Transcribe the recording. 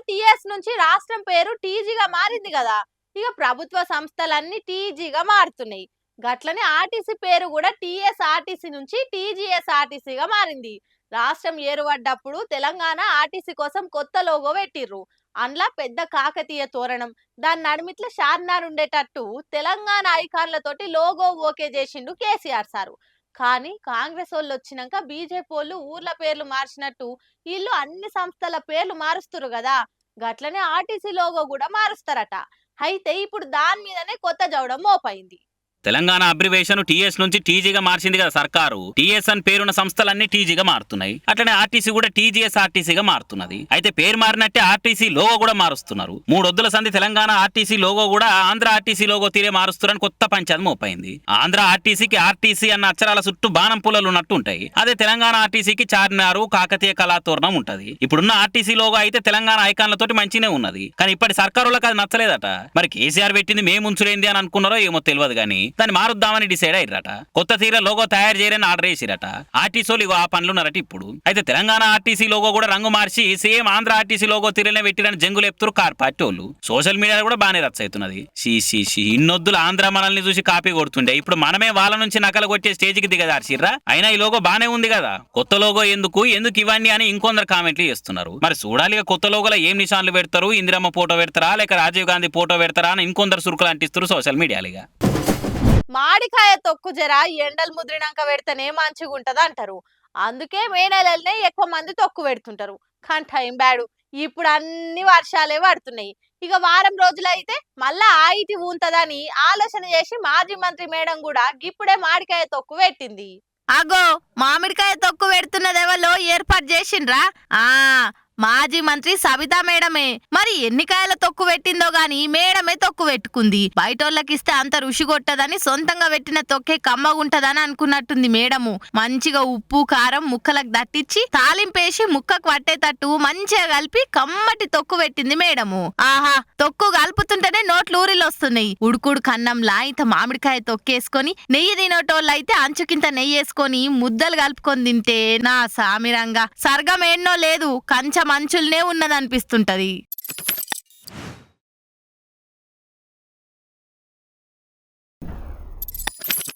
TS నుంచి రాష్ట్రం పేరు టీజీగా మారింది కదా. ఇక ప్రభుత్వ సంస్థలన్నీ టీజీగా మారుతున్నాయి. గట్లనే ఆర్టీసీ పేరు కూడా టీఎస్ఆర్టీసీ నుంచి టీజీఎస్ఆర్టీసీగా మారింది. రాష్ట్రం ఏర్పడ్డప్పుడు తెలంగాణ ఆర్టీసీ కోసం కొత్త లోగో పెట్టిర్రు. అందులో పెద్ద కాకతీయ తోరణం, దాని నడిమిట్ల షార్మినార్ ఉండేటట్టు తెలంగాణ ఐకాన్లతోటి లోగో ఓకే చేసిండు కేసీఆర్ సారు. కానీ కాంగ్రెస్ వాళ్ళు వచ్చినాక బీజేపీ వాళ్ళు ఊర్ల పేర్లు మార్చినట్టు వీళ్ళు అన్ని సంస్థల పేర్లు మారుస్తురు కదా. గట్లనే ఆర్టీసీ లోగో కూడా మారుస్తారట. అయితే ఇప్పుడు దాని మీదనే కొత్త జవడం మోపైంది. తెలంగాణ అబ్రివేషన్ టీఎస్ నుంచి టీజీగా మార్చింది కదా సర్కారు. టీఎస్ అని పేరున్న సంస్థలన్నీ టీజీగా మారుతున్నాయి. అట్లనే ఆర్టీసీ కూడా టీజీఎస్ఆర్టీసీగా మారుతున్నది. అయితే పేరు మారినట్టే ఆర్టీసీ లోగో కూడా మారుస్తున్నారు. 3 వద్దుల సంధి తెలంగాణ ఆర్టీసీ లోగో కూడా ఆంధ్ర ఆర్టీసీ లోగో తీరే మారుస్తున్నారని కొత్త పంచాయతీ మోపైంది. ఆంధ్ర ఆర్టీసీకి ఆర్టీసీ అన్న అక్షరాల చుట్టూ బాణం పుల్లలు ఉన్నట్టు ఉంటాయి. అదే తెలంగాణ ఆర్టీసీకి చార్మినారు, కాకతీయ కళాతోరణం ఉంటది. ఇప్పుడున్న ఆర్టీసీ లోగో అయితే తెలంగాణ ఐకాన్లతోటి మంచినే ఉన్నది. కానీ ఇప్పటి సర్కారులకు అది నచ్చలేదట. మరి కేసీఆర్ పెట్టింది మేము ఉంచులేంది అని అనుకున్నారో ఏమో తెలియదు కానీ దాన్ని మారుద్దామని డిసైడ్ అయ్యారట. కొత్త తీర లోగో తయారు చేయరని ఆర్డర్ చేసిరట. ఆర్టీసీలు ఇగో ఆ పనులున్నారట ఇప్పుడు. అయితే తెలంగాణ ఆర్టీసీ లోగో కూడా రంగు మార్చి సేమ్ ఆంధ్ర ఆర్టీసీ లోగో తీరనే పెట్టిరని జంగులు చెప్తారు కార్ పార్టీ వాళ్ళు. సోషల్ మీడియాలో కూడా బాగానే రచ్చ అవుతున్నది. ఇన్నొద్దులు ఆంధ్ర మనల్ని చూసి కాపీ కొడుతుండే ఇప్పుడు మనమే వాళ్ళ నుంచి నకలు కొట్టే స్టేజ్కి దిగదార్చిర్రా. అయినా ఈ లోగో బానే ఉంది కదా, కొత్త లోగో ఎందుకు ఇవన్నీ అని ఇంకొందరు కామెంట్లు చేస్తున్నారు. మరి చూడాలి కొత్త లోగోలో ఏం నిశాన్లు పెడతారు, ఇందిరమ్మ ఫోటో పెడతారా లేక రాజీవ్ గాంధీ ఫోటో పెడతారా అని ఇంకొందరు సురుకులు అంటిస్తారు సోషల్ మీడియాలుగా. మాడికాయ తొక్కు జర ఎండలు ముద్రినాక పెడితేనే మంచిగుంటది అంటారు. అందుకే మే నెలలనే ఎక్కువ మంది తొక్కు పెడుతుంటారు. కానీ టైం బ్యాడు, ఇప్పుడు అన్ని వర్షాలే పడుతున్నాయి. ఇక వారం రోజులైతే మళ్ళా ఆయిటి ఉంటదని ఆలోచన చేసి మాజీ మంత్రి మేడం కూడా ఇప్పుడే మామిడికాయ తొక్కు పెట్టింది. అగో మామిడికాయ తొక్కు పెడుతున్నదెవలో ఏర్పాటు చేసిండ్రా? మాజీ మంత్రి సబితా మేడమే. మరి ఎన్నికాయల తొక్కు పెట్టిందో గాని మేడమే తొక్కు పెట్టుకుంది. బయటోళ్ళకిస్తే అంత రుచి కొట్టదని సొంతంగా పెట్టిన తొక్కే కమ్మగుంటదని అనుకున్నట్టుంది మేడము. మంచిగా ఉప్పు కారం ముక్కలకు దట్టించి తాలింపేసి ముక్కకు పట్టేటట్టు మంచిగా కలిపి కమ్మటి తొక్కు పెట్టింది మేడము. ఆహా, తొక్కు కలుపుతుంటేనే నోట్లు ఊరిలో వస్తున్నాయి. ఉడుకుడు కన్నంలా ఇంత మామిడికాయ తొక్కేసుకొని నెయ్యి తినేటోళ్ళైతే అంచుకింత నెయ్యి వేసుకొని ముద్దలు కలుపుకొని తింటే నా సామిరంగా సర్గం ఎన్నో లేదు, కంచ మంచుల్నే ఉన్నదనిపిస్తుంటది.